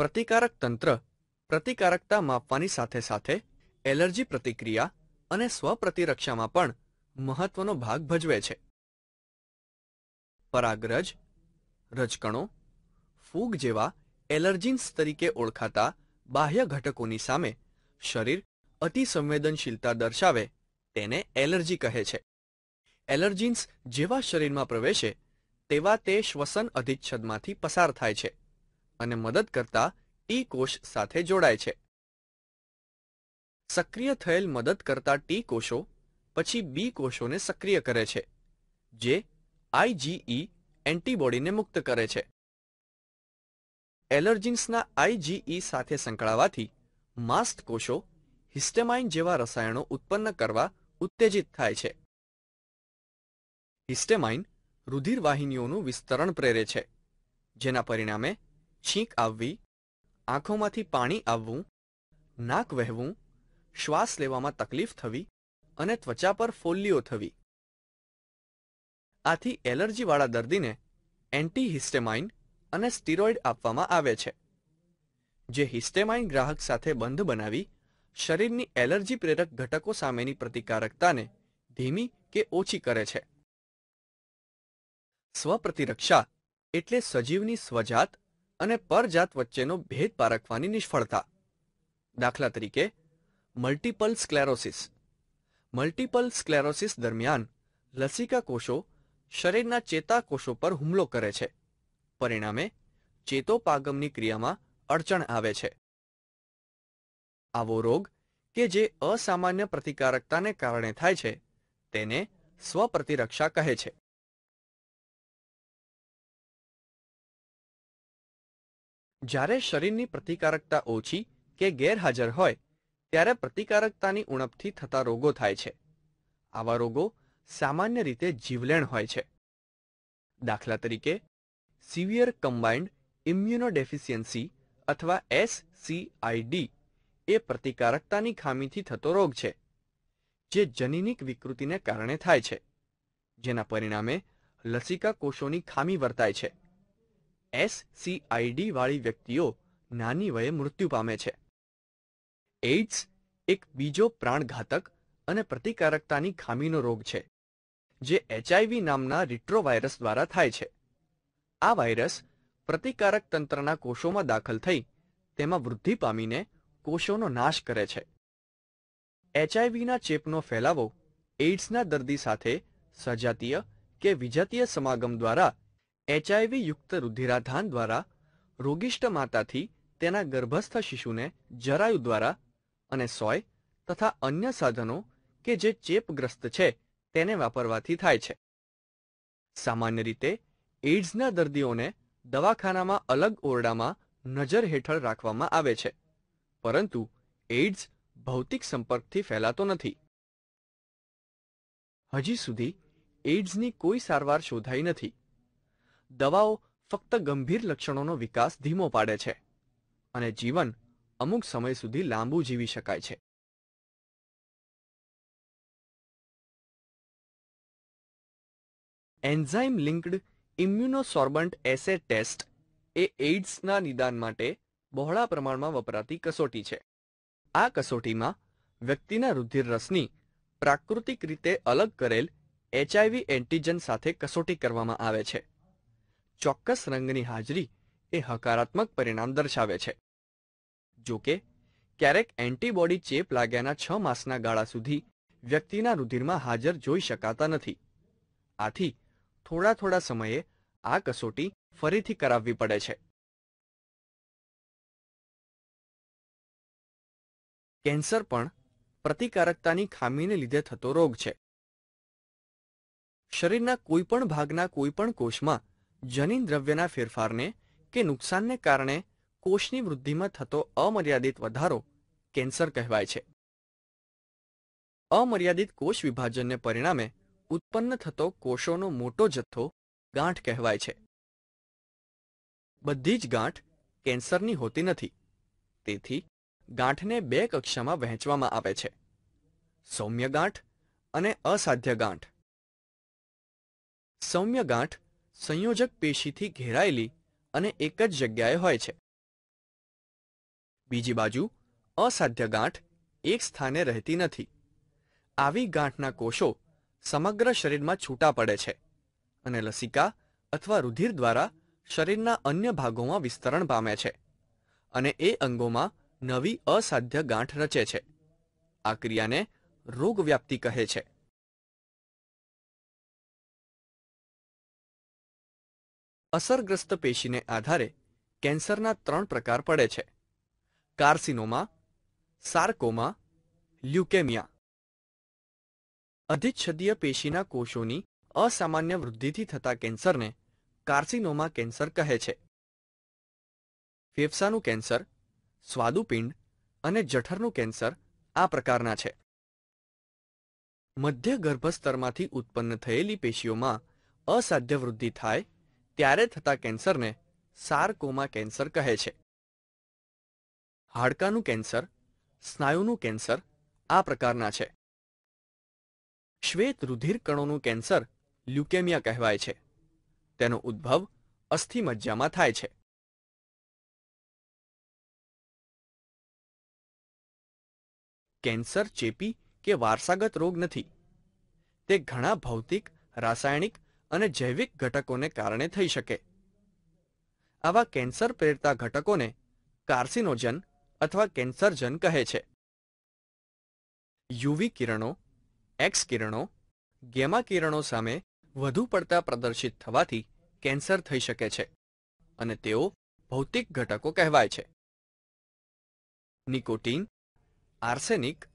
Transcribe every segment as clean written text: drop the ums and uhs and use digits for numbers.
પ્રતિકારક તંત્ર પ્રતિકારકતા માપવાની સાથે સાથે એલર્જી પ્રતિક્રિયા અને સ્વપ્રતિરક્ષામાં પણ મહત્વનો ભાગ ભજવે છે. પરાગરજ, રજકણો, ફૂગ જેવા એલર્જીન્સ તરીકે ઓળખાતા બાહ્ય ઘટકોની સામે શરીર અતિસંવેદનશીલતા દર્શાવે તેને એલર્જી કહે છે. એલર્જીન્સ જેવા શરીરમાં પ્રવેશે તેવા તે શ્વસન અધિચ્છદમાંથી પસાર થાય છે અને મદદ કરતા ટી કોષ સાથે જોડાય છે. સક્રિય થયેલ મદદ કરતા ટી કોષો પછી બી કોષોને સક્રિય કરે છે, જે આઈજીઈ એન્ટીબોડીને મુક્ત કરે છે. એલર્જીન્સના આઈજીઈ સાથે સંકળાવાથી માસ્ટ કોષો હિસ્ટેમાઇન જેવા રસાયણો ઉત્પન્ન કરવા ઉત્તેજિત થાય છે. હિસ્ટેમાઇન રુધિરવાહિનીઓનું વિસ્તરણ પ્રેરે છે, જેના પરિણામે છીંક આવવી, આંખોમાંથી પાણી આવવું, નાક વહેવું, શ્વાસ લેવામાં તકલીફ થવી અને ત્વચા પર ફોલ્લીઓ થવી. આથી એલર્જીવાળા દર્દીને એન્ટીહિસ્ટેમાઇન અને સ્ટીરોઇડ આપવામાં આવે છે, જે હિસ્ટેમાઇન ગ્રાહક સાથે બંધ બનાવી શરીરની એલર્જી પ્રેરક ઘટકો સામેની પ્રતિકારકતાને ધીમી કે ઓછી કરે છે. સ્વપ્રતિરક્ષા એટલે સજીવની સ્વજાત અને પરજાત વચ્ચેનો ભેદ પારખવાની નિષ્ફળતા. દાખલા તરીકે, મલ્ટીપલ સ્ક્લેરોસિસ. મલ્ટીપલ સ્ક્લેરોસિસ દરમિયાન લસિકા કોષો શરીરના ચેતાકોષો પર હુમલો કરે છે, પરિણામે ચેતોપાગમની ક્રિયામાં અડચણ આવે છે. આવો રોગ કે જે અસામાન્ય પ્રતિકારકતાને કારણે થાય છે તેને સ્વપ્રતિરક્ષા કહે છે. જ્યારે શરીરની પ્રતિકારકતા ઓછી કે ગેરહાજર હોય ત્યારે પ્રતિકારકતાની ઉણપથી થતા રોગો થાય છે. આવા રોગો સામાન્ય રીતે જીવલેણ હોય છે. દાખલા તરીકે, સિવિયર કમ્બાઇન્ડ ઇમ્યુનોડેફિસિયન્સી અથવા SCID એ પ્રતિકારકતાની ખામીથી થતો રોગ છે, જે જનીનિક વિકૃતિને કારણે થાય છે, જેના પરિણામે લસિકા કોષોની ખામી વર્તાય છે. SCID વાળી વ્યક્તિઓ નાની વયે મૃત્યુ પામે છે. એઇડ્સ એક બીજો પ્રાણઘાતક અને પ્રતિકારકતાની ખામીનો રોગ છે, જે HIV નામના રિટ્રોવાયરસ દ્વારા થાય છે. આ વાયરસ પ્રતિકારક તંત્રના કોષોમાં દાખલ થઈ તેમાં વૃદ્ધિ પામીને કોષોનો નાશ કરે છે. HIVના ચેપનો ફેલાવો એઇડ્સના દર્દી સાથે સજાતીય કે વિજાતીય સમાગમ દ્વારા HIV યુક્ત રુધિરાધાન દ્વારા રોગિષ્ટ માતાથી તેના ગર્ભસ્થ શિશુને જરાયુ દ્વારા અને સોય તથા અન્ય સાધનો કે જે ચેપગ્રસ્ત છે તેને વાપરવાથી થાય છે. સામાન્ય રીતે એઇડ્સના દર્દીઓને દવાખાનામાં અલગ ઓરડામાં નજર હેઠળ રાખવામાં આવે છે, પરંતુ એઇડ્સ ભૌતિક સંપર્કથી ફેલાતો નથી. હજી સુધી એઇડ્સની કોઈ સારવાર શોધાઈ નથી. દવાઓ ફક્ત ગંભીર લક્ષણોનો વિકાસ ધીમો પાડે છે અને જીવન અમુક સમય સુધી લાંબુ જીવી શકાય છે. એન્ઝાઇમ લિંક્ડ ઇમ્યુનોસોર્બન્ટ એસે ટેસ્ટ એ એઇડ્સના નિદાન માટે બહોળા પ્રમાણમાં વપરાતી કસોટી છે. આ કસોટીમાં વ્યક્તિના રુધિરરસની પ્રાકૃતિક રીતે અલગ કરેલ HIV એન્ટીજન સાથે કસોટી કરવામાં આવે છે. ચોક્કસ રંગની હાજરી એ હકારાત્મક પરિણામ દર્શાવે છે. જો કે, ક્યારેક એન્ટીબોડી ચેપ લાગ્યાના 6 માસના ગાળા સુધી વ્યક્તિના રુધિરમાં હાજર જોઈ શકાતા નથી. આથી થોડા સમયે આ કસોટી ફરીથી કરાવવી પડે છે. કેન્સર પણ પ્રતિકારકતાની ખામીને લીધે થતો રોગ છે. શરીરના કોઈપણ ભાગના કોઈપણ કોષમાં જનીન દ્રવ્યના ફેરફારને કે નુકસાનને કારણે કોષની વૃદ્ધિમાં થતો અમર્યાદિત વધારો કેન્સર કહેવાય છે. અમર્યાદિત કોષ વિભાજનને પરિણામે ઉત્પન્ન થતો કોષોનો મોટો જથ્થો ગાંઠ કહેવાય છે. બધી જ ગાંઠ કેન્સરની હોતી નથી. તેથી ગાંઠને 2 કક્ષામાં વહેંચવામાં આવે છે: સૌમ્ય ગાંઠ અને અસાધ્ય ગાંઠ. સૌમ્ય ગાંઠ સંયોજક પેશીથી ઘેરાયેલી અને એક જ જગ્યાએ હોય છે. બીજી બાજુ અસાધ્ય ગાંઠ એક સ્થાને રહેતી નથી. આવી ગાંઠના કોષો સમગ્ર શરીરમાં છૂટા પડે છે અને લસિકા અથવા રુધિર દ્વારા શરીરના અન્ય ભાગોમાં વિસ્તરણ પામે છે અને એ અંગોમાં નવી અસાધ્ય ગાંઠ રચે છે. આ ક્રિયાને રોગવ્યાપ્તિ કહે છે. અસરગ્રસ્ત પેશીને આધારે કેન્સરના 3 પ્રકાર પડે છે: કાર્સિનોમા, સાર્કોમા, લ્યુકેમિયા. અધિચ્છદીય પેશીના કોષોની અસામાન્ય વૃદ્ધિથી થતા કેન્સરને કાર્સિનોમા કેન્સર કહે છે. ફેફસાનું કેન્સર, સ્વાદુપિંડ અને જઠરનું કેન્સર આ પ્રકારના છે. મધ્ય ગર્ભસ્તરમાંથી ઉત્પન્ન થયેલી પેશીઓમાં અસાધ્ય વૃદ્ધિ થાય ત્યારે થતા કેન્સરને સાર્કોમા કેન્સર કહે છે. હાડકાનું કેન્સર, સ્નાયુનું કેન્સર આ પ્રકારના છે. શ્વેત રુધિર કણોનું કેન્સર લ્યુકેમિયા કહેવાય છે. તેનો ઉદ્ભવ અસ્થિમજ્જામાં થાય છે. કેન્સર ચેપી કે વારસાગત રોગ નથી. તે ઘણા ભૌતિક, રાસાયણિક અને જૈવિક ઘટકોને કારણે થઈ શકે. આવા કેન્સર પ્રેરતા ઘટકોને કાર્સિનોજન અથવા કેન્સરજન કહે છે. યુવી કિરણો, એક્સ કિરણો, ગેમા કિરણો સામે વધુ પડતા પ્રદર્શિત થવાથી કેન્સર થઈ શકે છે અને તેઓ ભૌતિક ઘટકો કહેવાય છે. નિકોટીન, આર્સેનિક,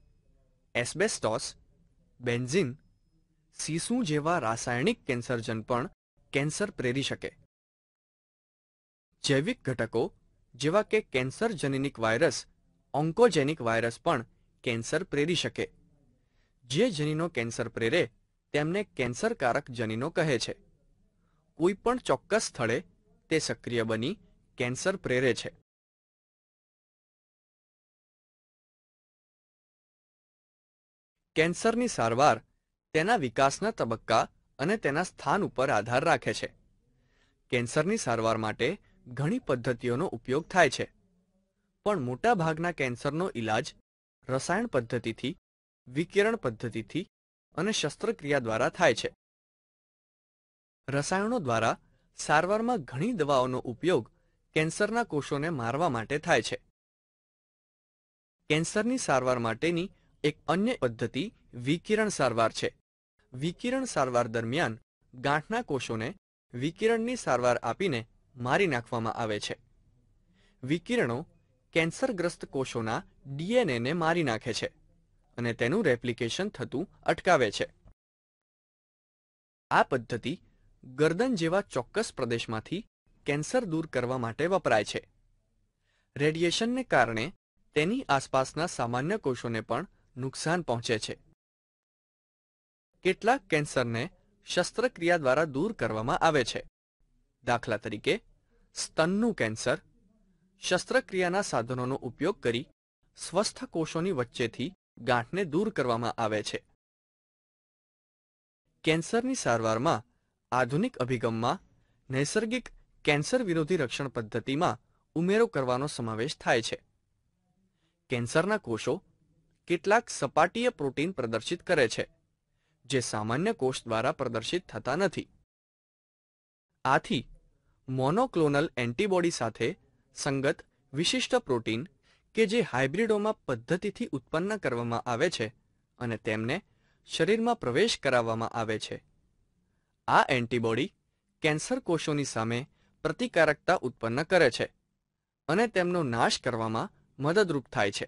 એસ્બેસ્ટોસ, બેન્ઝીન, સીસું જેવા રાસાયણિક કેન્સરજન પણ કેન્સર પ્રેરી શકે. જૈવિક ઘટકો જેવા કે કેન્સરજનનિક વાયરસ, ઓન્કોજેનિક વાયરસ પણ કેન્સર પ્રેરી શકે. જે જનીનો કેન્સર પ્રેરે તેમને કેન્સરકારક જનીનો કહે છે. કોઈ પણ ચોક્કસ સ્થળે તે સક્રિય બની કેન્સર પ્રેરે છે. કેન્સરની સારવાર તેના વિકાસના તબક્કા અને તેના સ્થાન ઉપર આધાર રાખે છે. કેન્સરની સારવાર માટે ઘણી પદ્ધતિઓનો ઉપયોગ થાય છે, પણ મોટાભાગના કેન્સરનો ઇલાજ રસાયણ પદ્ધતિથી, વિકિરણ પદ્ધતિથી અને શસ્ત્રક્રિયા દ્વારા થાય છે. રસાયણો દ્વારા સારવારમાં ઘણી દવાઓનો ઉપયોગ કેન્સરના કોષોને મારવા માટે થાય છે. કેન્સરની સારવાર માટેની એક અન્ય પદ્ધતિ વિકિરણ સારવાર છે. વિકિરણ સારવાર દરમિયાન ગાંઠના કોષોને વિકિરણની સારવાર આપીને મારી નાખવામાં આવે છે. વિકિરણો કેન્સરગ્રસ્ત કોષોના ડીએનએને મારી નાખે છે અને તેનું રેપ્લિકેશન થતું અટકાવે છે. આ પદ્ધતિ ગરદન જેવા ચોક્કસ પ્રદેશમાંથી કેન્સર દૂર કરવા માટે વપરાય છે. રેડિયેશનને કારણે તેની આસપાસના સામાન્ય કોષોને પણ નુકસાન પહોંચે છે. કેટલાક કેન્સરને શસ્ત્રક્રિયા દ્વારા દૂર કરવામાં આવે છે. દાખલા તરીકે, સ્તનનું કેન્સર શસ્ત્રક્રિયાના સાધનોનો ઉપયોગ કરી સ્વસ્થ કોષોની વચ્ચેથી ગાંઠને દૂર કરવામાં આવે છે. કેન્સરની સારવારમાં આધુનિક અભિગમમાં નૈસર્ગિક કેન્સર વિરોધી રક્ષણ પદ્ધતિમાં ઉમેરો કરવાનો સમાવેશ થાય છે. કેન્સરના કોષો કેટલાક સપાટીય પ્રોટીન પ્રદર્શિત કરે છે, જે સામાન્ય કોષ દ્વારા પ્રદર્શિત થતા નથી. આથી મોનોક્લોનલ એન્ટીબોડી સાથે સંગત વિશિષ્ટ પ્રોટીન કે જે હાઇબ્રિડોમાં પદ્ધતિથી ઉત્પન્ન કરવામાં આવે છે અને તેમને શરીરમાં પ્રવેશ કરાવવામાં આવે છે. આ એન્ટીબોડી કેન્સર કોષોની સામે પ્રતિકારકતા ઉત્પન્ન કરે છે અને તેમનો નાશ કરવામાં મદદરૂપ થાય છે.